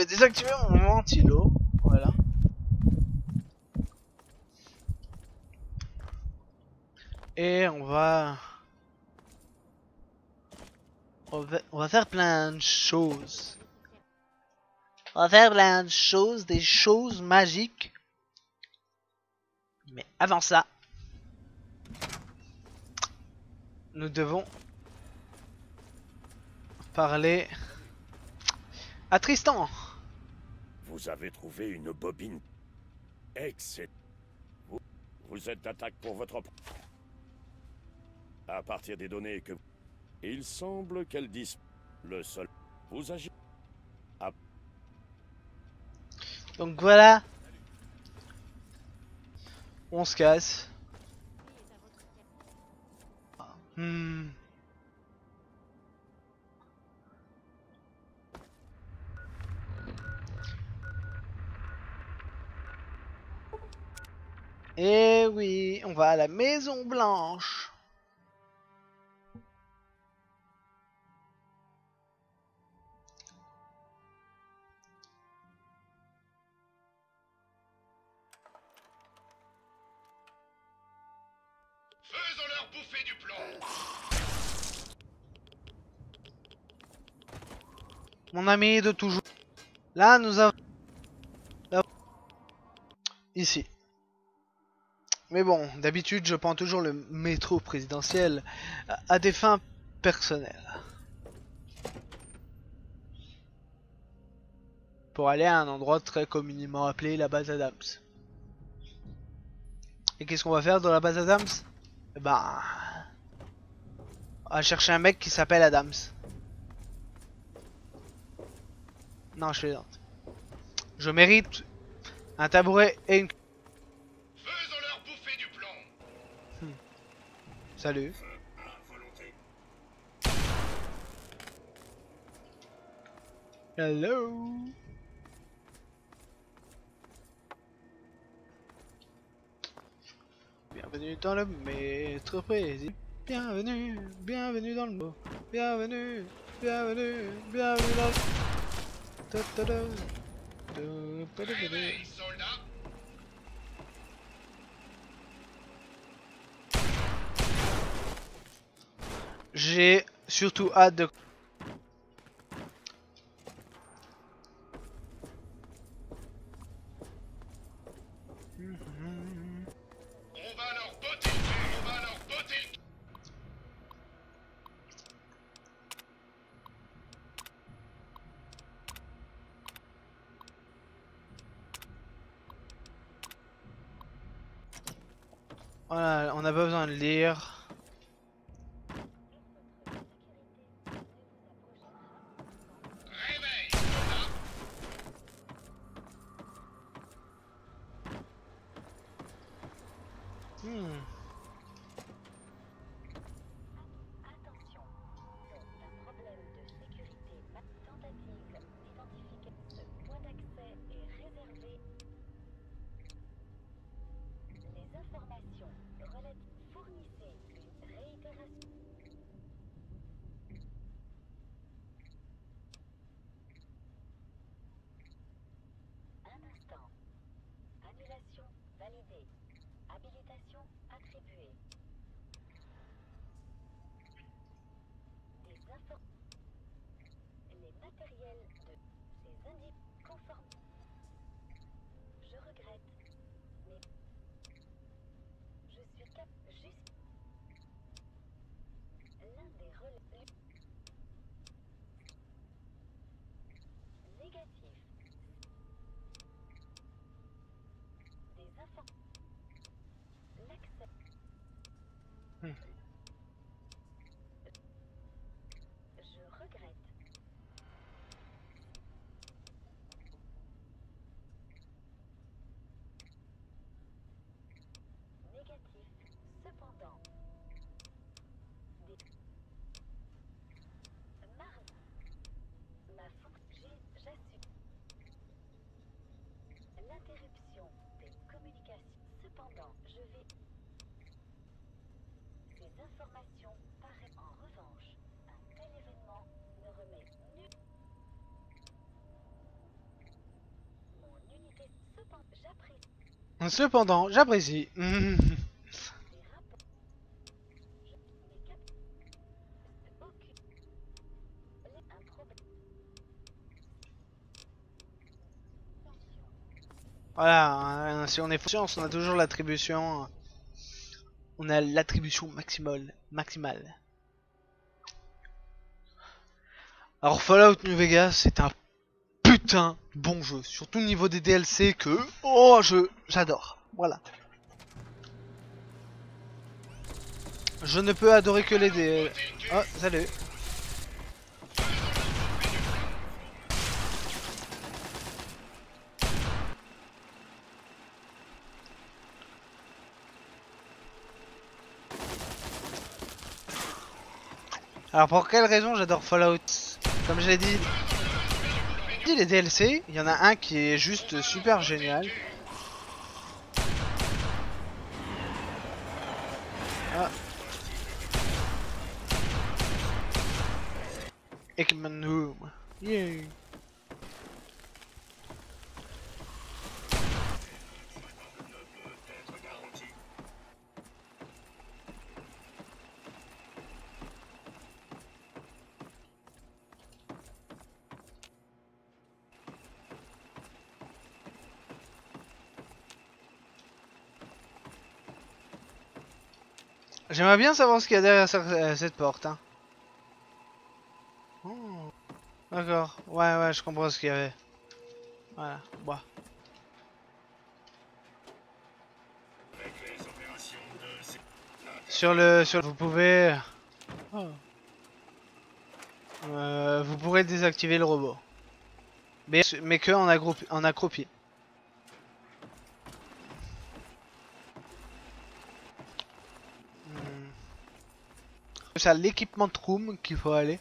vais désactiver mon ventilo. Voilà. Et on va faire plein de choses. On va faire plein de choses, des choses magiques. Mais avant ça, nous devons parler à Tristan. Vous avez trouvé une bobine. Excellent. Vous êtes d'attaque pour votre... À partir des données que... Il semble qu'elle dise... Le sol... Vous agissez... Donc voilà. On se casse. Et oui, on va à la Maison Blanche. Faisons-leur bouffer du plomb. Mon ami de toujours. Là, nous avons... Là... Ici. Mais bon, d'habitude, je prends toujours le métro présidentiel à des fins personnelles. Pour aller à un endroit très communément appelé la base Adams. Et qu'est-ce qu'on va faire dans la base Adams? Bah... On va chercher un mec qui s'appelle Adams. Non, je plaisante. Je mérite un tabouret et une... Faisons-leur bouffer du plomb. Salut. Hello. Bienvenue dans le métro président. Bienvenue, bienvenue dans le mot. Bienvenue, bienvenue, bienvenue dans le... Réveille, soldats. J'ai surtout hâte de... On va leur botter le cul. On va leur botter le cul. Voilà, on n'a pas besoin de lire. Réveille, soldats. Attention, c'est un problème de sécurité. Ma tentative d'identifier ce point d'accès est réservé. Les informations relatives fournissez une réitération. Un instant. Annulation validée. Habilitation attribuée. Les matériels de ces indices conformes. Je regrette, mais je suis juste l'un des relais négatifs. Des infos. L'accès. Je regrette. Négatif. Cependant. Ma fonction. J'assume. L'interruption des communications. Cependant, je vais. Ces informations paraissent en revanche. Un tel événement ne remet nul. J'apprécie Cependant, j'apprécie. les rapports. Mais cap... aucune... un problème. Voilà, si on est conscience, on a toujours l'attribution. On a l'attribution maximale. Alors Fallout New Vegas, c'est un putain de bon jeu. Surtout au niveau des DLC que... Oh, j'adore. Voilà. Je ne peux adorer que les DLC. Oh, salut. Alors pour quelle raison j'adore Fallout? Comme je l'ai dit, les DLC, il y en a un qui est juste super génial. Ah. Eggman Room. Yeah. J'aimerais bien savoir ce qu'il y a derrière cette porte. Hein. Oh. D'accord. Ouais, je comprends ce qu'il y avait. Voilà. Bah. Vous pouvez... Oh. Vous pourrez désactiver le robot. Mais que en accroupi. C'est à l'équipement de room qu'il faut aller.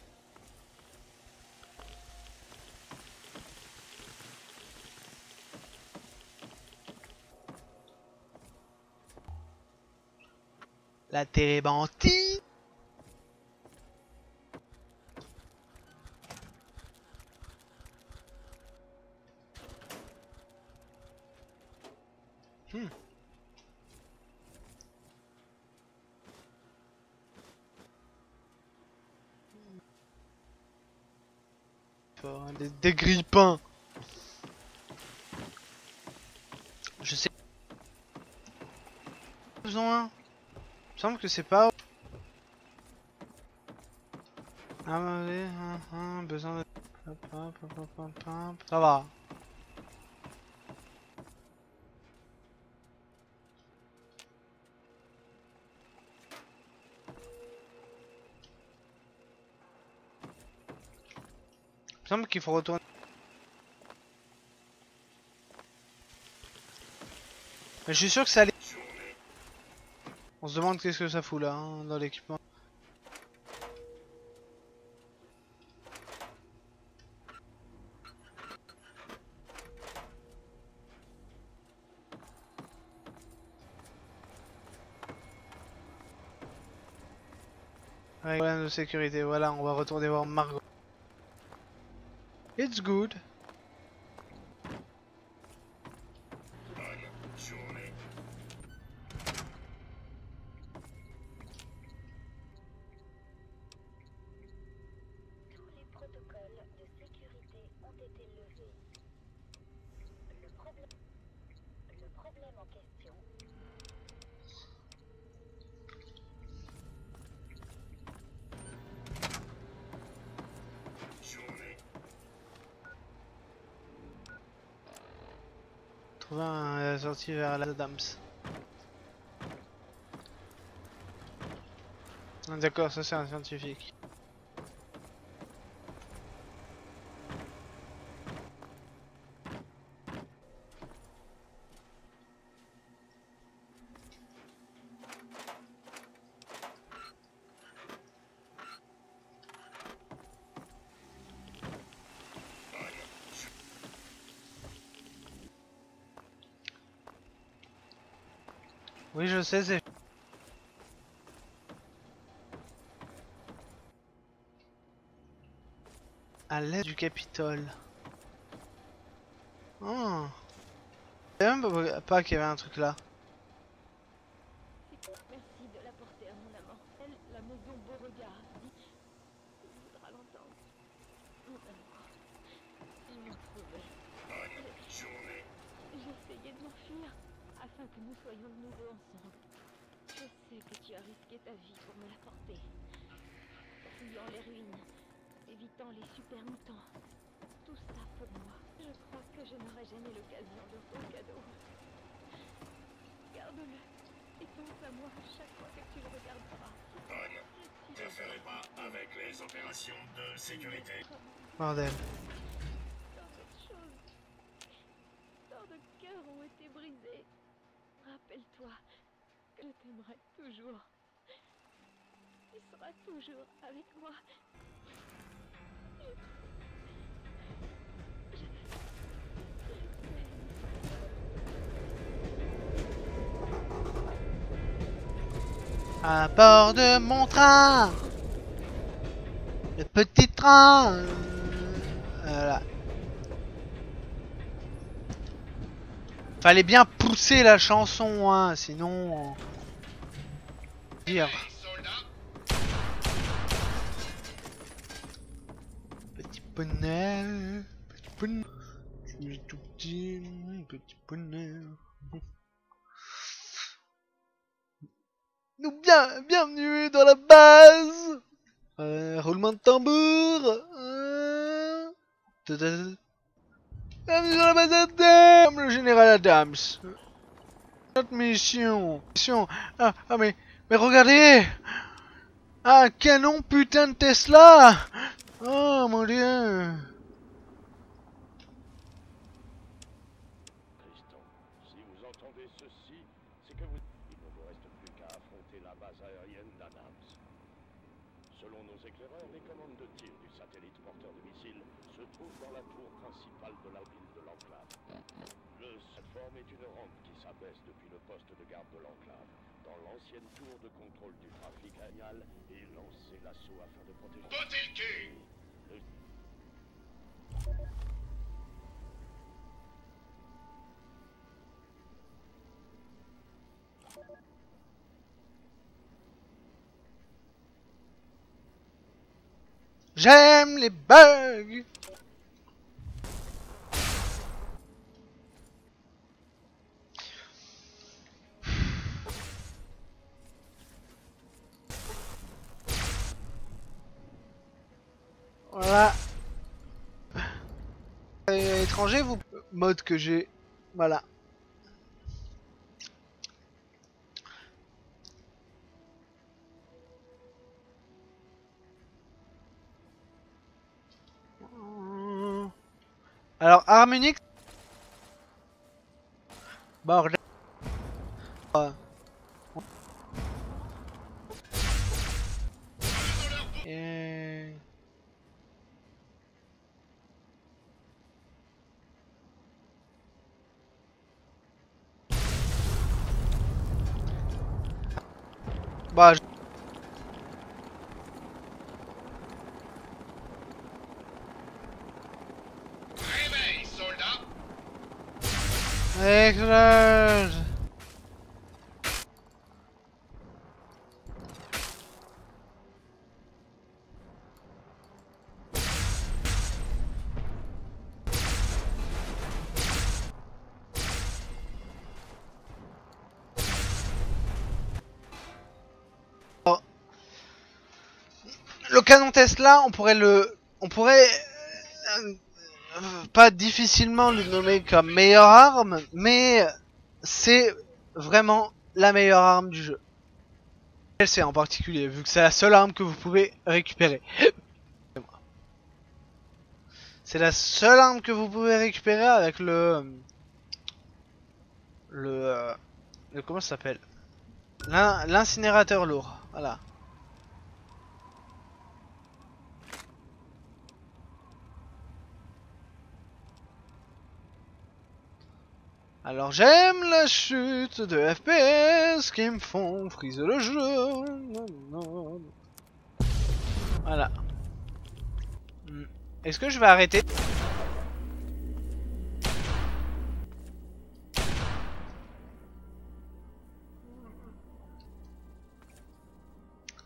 La télébantie. Des grippins. Je sais. Besoin. Il me semble que c'est pas. Ah ouais, besoin de. Ça va. Il me semble qu'il faut retourner. Mais je suis sûr que ça allait. On se demande qu'est-ce que ça fout là, hein, dans l'équipement. Ouais, problème de sécurité, voilà, on va retourner voir Margot. It's good. Tous les protocoles de sécurité ont été levés. Le problème en question. Trouver un sortie vers la Dams. Ah, d'accord, ça c'est un scientifique. Oui, je sais, c'est... À l'est du Capitole. Oh. Même pas qu'il y avait un truc là. Merci de l'apporter à mon amant. Elle, la maison Beauregard, dit. Il voudra l'entendre. Mon amour. Ils m'ont trouvé. Bonne journée. J'ai essayé de m'enfuir afin que nous soyons de nouveau ensemble. Je sais que tu as risqué ta vie pour me l'apporter. Fouillant les ruines, évitant les super mutants. Tout ça pour moi. Je crois que je n'aurai jamais l'occasion de ton cadeau. Garde-le et pense à moi chaque fois que tu le regarderas. Bonne. Te ferai pas avec les opérations de sécurité. Bordel. Tant de choses, tant de cœurs ont été brisés. Rappelle-toi que je t'aimerai toujours. Tu seras toujours avec moi. À bord de mon train, le petit train. Voilà. Fallait bien pousser la chanson, hein, sinon. Dire. Soldats, Petit poney, petit poney. Je suis tout petit, petit poney. Bienvenue dans la base. Roulement de tambour. Bienvenue dans la base Adams, le général Adams. Notre mission. Mais regardez. Un canon putain de Tesla. Oh mon dieu. Tristan, si vous entendez ceci, c'est que vous... Il ne vous reste plus qu'à affronter la base aérienne d'Adams. Selon nos éclaireurs, les commandes de tir du satellite porteur de missiles se trouvent dans la tour principale de la ville de l'enclave. Cette forme est une rampe qui s'abaisse depuis le poste de garde de l'enclave, dans l'ancienne tour de contrôle du trafic aérien, et lancer l'assaut afin de protéger... bottez le cul. J'aime les bugs. Voilà. Étranger, vous... Mode que j'ai... Voilà. Alors, arme unique. Bordel. Et... Bah, Réveille, soldats. Éclate. Le canon Tesla, on pourrait pas difficilement le nommer comme meilleure arme, mais c'est vraiment la meilleure arme du jeu. C'est en particulier, vu que c'est la seule arme que vous pouvez récupérer. C'est la seule arme que vous pouvez récupérer avec le comment ça s'appelle? L'incinérateur lourd, voilà. Alors j'aime la chute de FPS qui me font friser le jeu. Voilà. Est-ce que je vais arrêter?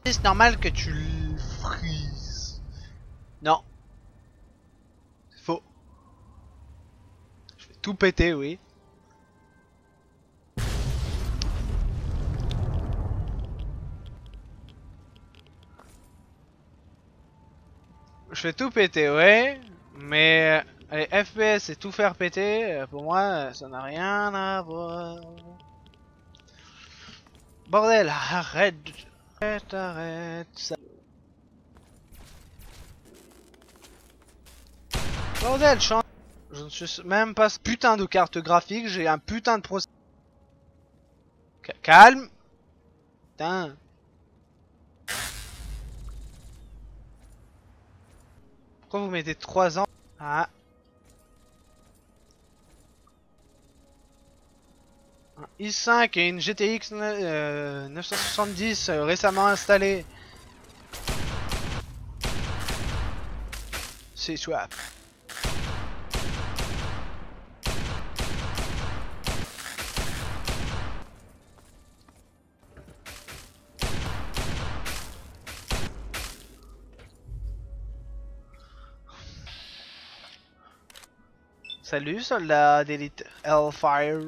C'est normal que tu le frises. Non. C'est faux. Je vais tout péter, oui. Je fais tout péter, ouais. Mais les FPS et tout faire péter, pour moi, ça n'a rien à voir. Bordel, arrête. Arrête ça. Bordel, je ne suis même pas ce putain de carte graphique, j'ai un putain de processeur. Calme. Putain. Pourquoi vous mettez 3 ans? Ah. Un i5 et une GTX 970 récemment installée. C'est swap. Salut soldat d'élite Hellfire.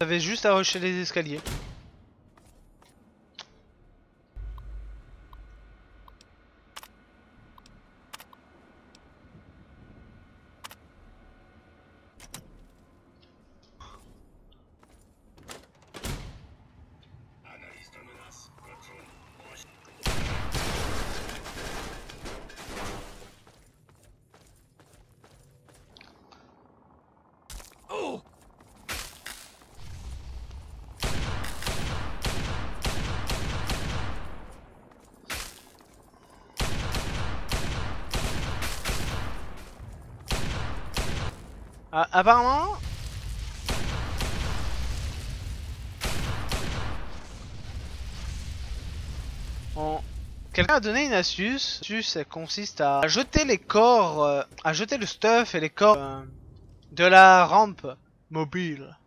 J'avais juste à rusher les escaliers. Analyse de menace. Contrôle. Oh! Ah, apparemment. Quelqu'un a donné une astuce. L'astuce consiste à jeter les corps, à jeter le stuff et les corps de la rampe mobile.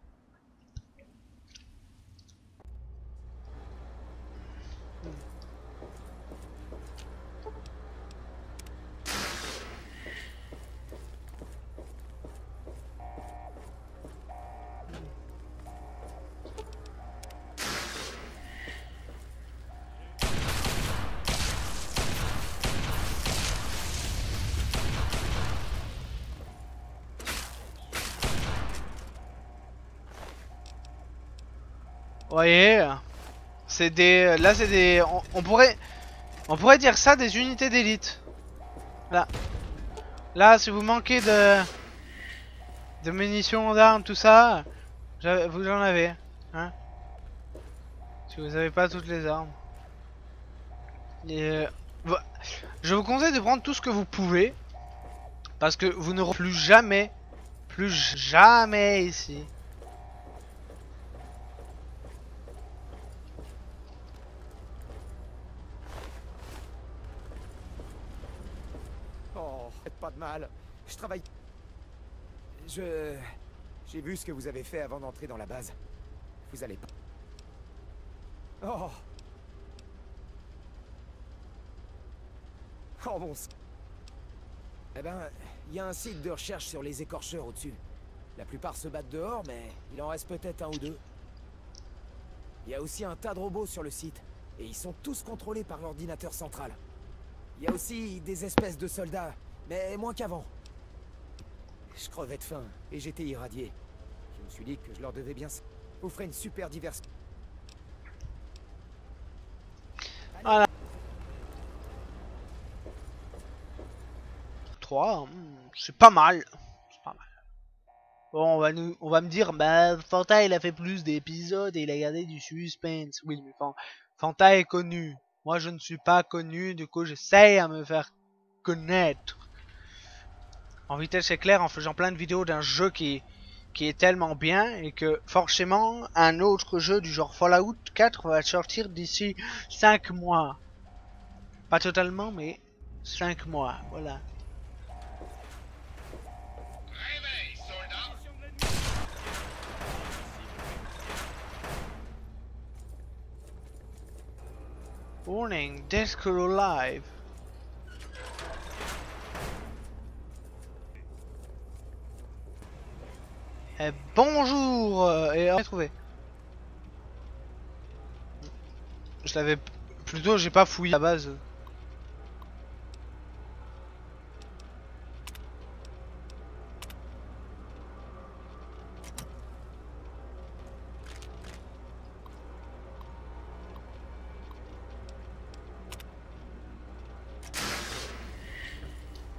Voyez, c'est des, là c'est des, on pourrait dire ça des unités d'élite. Là, si vous manquez de munitions, d'armes, tout ça, vous en avez, hein. Si vous avez pas toutes les armes. Et, je vous conseille de prendre tout ce que vous pouvez, parce que vous n'aurez plus jamais ici. Oh, faites pas de mal. Je travaille. J'ai vu ce que vous avez fait avant d'entrer dans la base. Vous allez pas. Oh. Oh bon. Eh ben, il y a un site de recherche sur les écorcheurs au-dessus. La plupart se battent dehors, mais il en reste peut-être un ou deux. Il y a aussi un tas de robots sur le site, et ils sont tous contrôlés par l'ordinateur central. Il y a aussi des espèces de soldats, mais moins qu'avant. Je crevais de faim, et j'étais irradié. Je me suis dit que je leur devais bien ça. Vous ferez une super diversion. Voilà. 3, c'est pas mal. C'est pas mal. Bon, on va me dire, bah, Fanta il a fait plus d'épisodes et il a gardé du suspense. Oui, mais Fanta est connu. Moi, je ne suis pas connu, du coup, j'essaye à me faire connaître. En vitesse éclair, en faisant plein de vidéos d'un jeu qui est tellement bien et que forcément un autre jeu du genre Fallout 4 va sortir d'ici 5 mois. Pas totalement, mais 5 mois, voilà. Réveille, soldat! Warning, Death Crew Live. Bonjour et retrouvé. Je l'avais plutôt, j'ai pas fouillé à la base.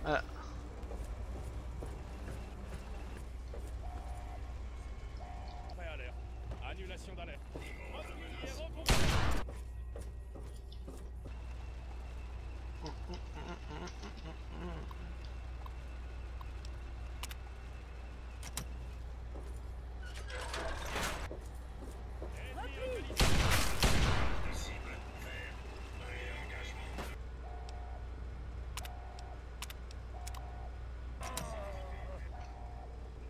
Voilà. Préalerte. Annulation d'alerte. Cible vert. Réengagement.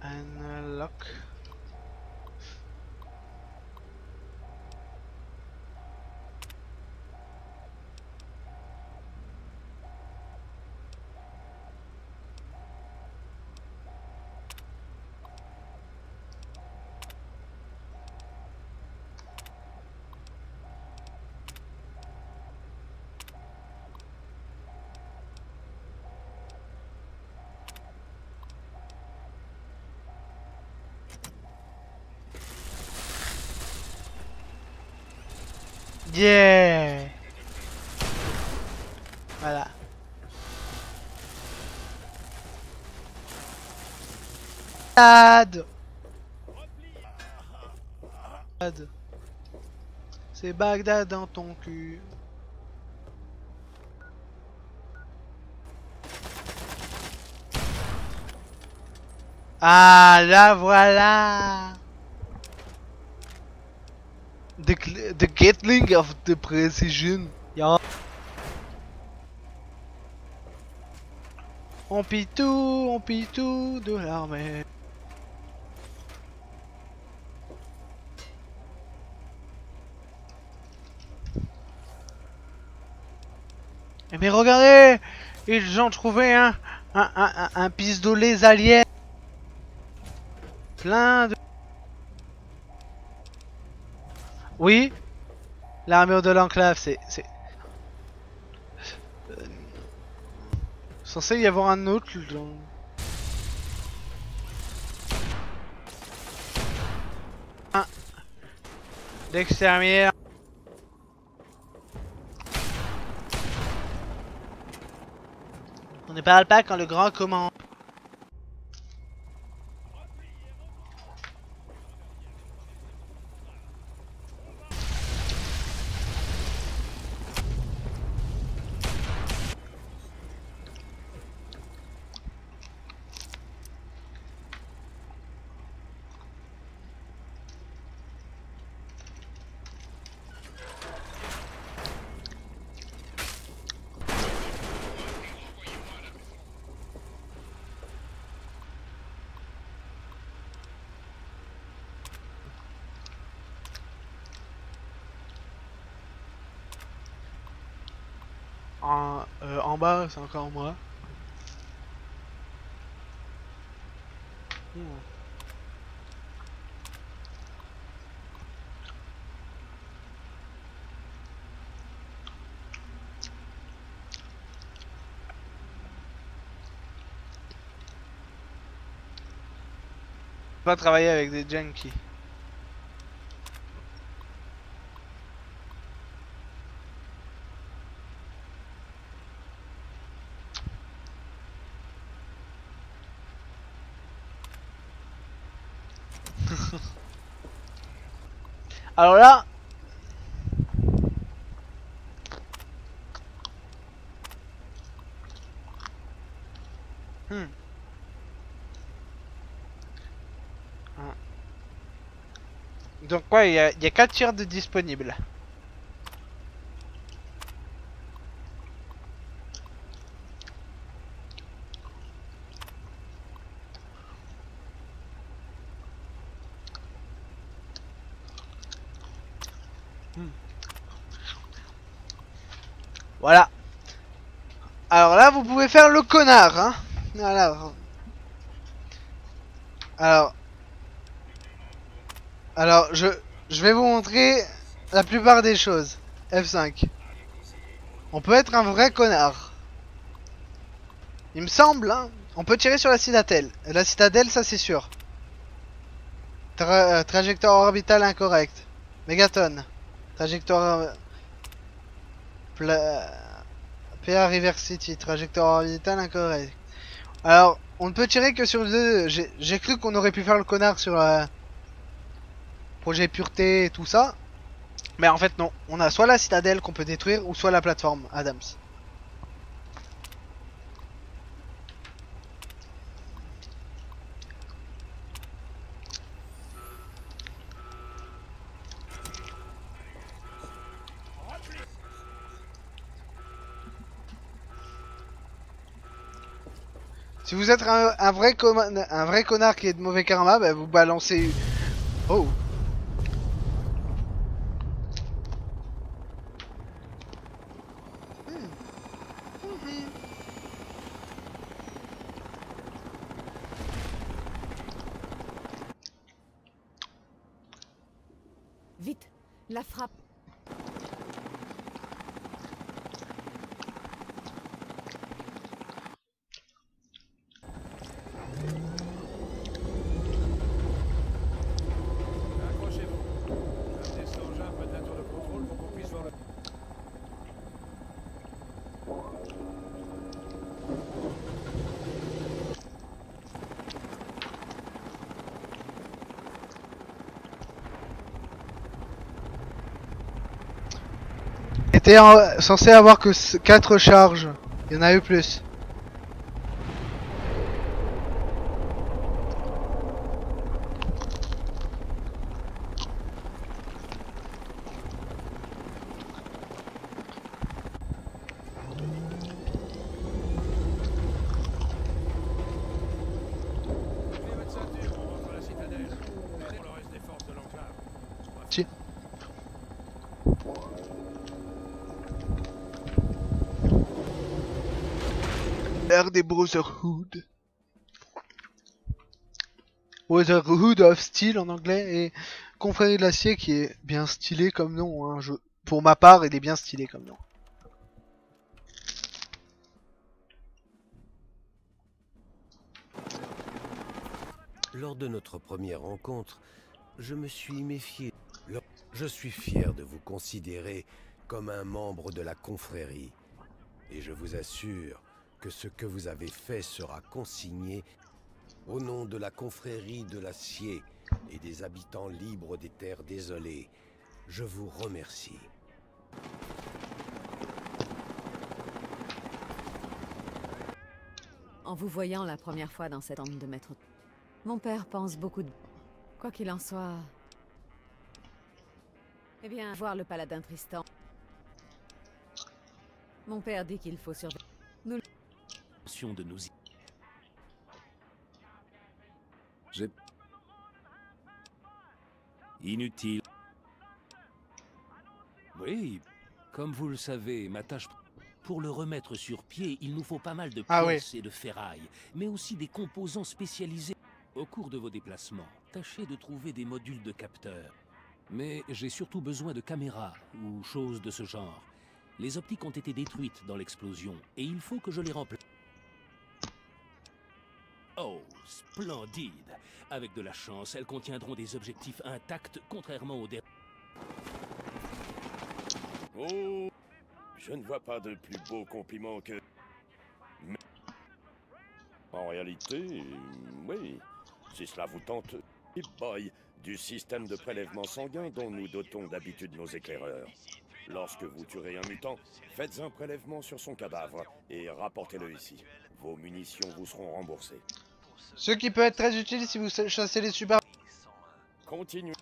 Unlock. Yeah. Voilà. Bagdad. C'est Bagdad dans ton cul. Ah, là voilà. The Gatling of the Precision. Ja. On pille tout de l'armée. Eh mais regardez, ils ont trouvé un pistolet alien. Plein de... Oui, l'armure de l'enclave, c'est... Censé y avoir un autre dans... Un... D'exterminaire. On ne parle pas quand le grand commande. En bas, c'est encore moi. Pas travailler avec des junkies. Alors là, Donc ouais, il y a 4 tirs de disponibles. Voilà. Alors là, vous pouvez faire le connard, hein. Voilà. Alors, je vais vous montrer la plupart des choses. F5. On peut être un vrai connard. Il me semble, hein. On peut tirer sur la citadelle. La citadelle, ça c'est sûr. Trajectoire orbitale incorrecte. Mégaton. Trajectoire... PA River City. Trajectoire orbitale incorrecte. Alors, on ne peut tirer que sur deux. J'ai cru qu'on aurait pu faire le connard sur projet pureté et tout ça. Mais en fait non. On a soit la citadelle qu'on peut détruire ou soit la plateforme Adams. Si vous êtes un vrai connard qui est de mauvais karma, bah vous balancez... Oh. Vite, la frappe. Accrochez-vous. Un des engins peut un tour de contrôle pour qu'on puisse voir le... Était censé avoir que 4 charges. Il y en a eu plus. Levez votre ceinture, on rentre à la citadelle. Pour le reste des forces de l'enclave. Si. L'ère des Brotherhood. Brotherhood of Steel en anglais et Confrérie de l'acier qui est bien stylé comme nom. Hein. Pour ma part, il est bien stylé comme nom. Lors de notre première rencontre, je me suis méfié. Je suis fier de vous considérer comme un membre de la confrérie. Et je vous assure que ce que vous avez fait sera consigné au nom de la confrérie de l'acier et des habitants libres des terres désolées. Je vous remercie. En vous voyant la première fois dans cette tente de maître, mon père pense beaucoup de... Quoi qu'il en soit... Eh bien, voir le paladin Tristan... Mon père dit qu'il faut surveiller... De nous y... Inutile. Oui, comme vous le savez, ma tâche... Pour le remettre sur pied, il nous faut pas mal de pièces et de ferraille, mais aussi des composants spécialisés. Au cours de vos déplacements, tâchez de trouver des modules de capteurs. Mais j'ai surtout besoin de caméras ou choses de ce genre. Les optiques ont été détruites dans l'explosion et il faut que je les remplace. Oh, splendide! Avec de la chance, elles contiendront des objectifs intacts, contrairement aux derniers. Oh, je ne vois pas de plus beau compliment que... Mais... En réalité, oui, si cela vous tente, Hip Boy, du système de prélèvement sanguin dont nous dotons d'habitude nos éclaireurs. Lorsque vous tuerez un mutant, faites un prélèvement sur son cadavre et rapportez-le ici. Vos munitions vous seront remboursées. Ce qui peut être très utile si vous chassez les super... Continuez.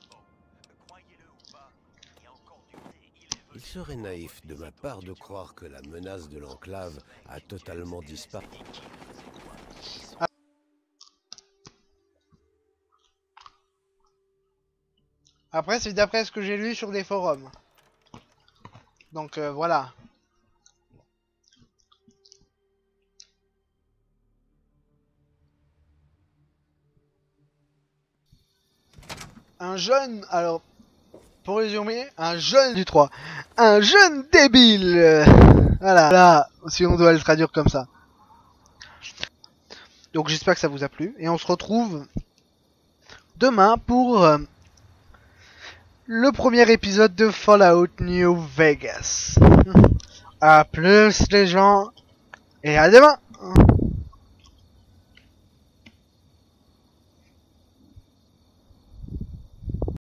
Il serait naïf de ma part de croire que la menace de l'enclave a totalement disparu. Après, c'est d'après ce que j'ai lu sur des forums. Donc voilà. Un jeune, alors, pour résumer, un jeune du 3. Un jeune débile. Voilà, là, si on doit le traduire comme ça. Donc j'espère que ça vous a plu. Et on se retrouve demain pour le premier épisode de Fallout New Vegas. A plus les gens. Et à demain.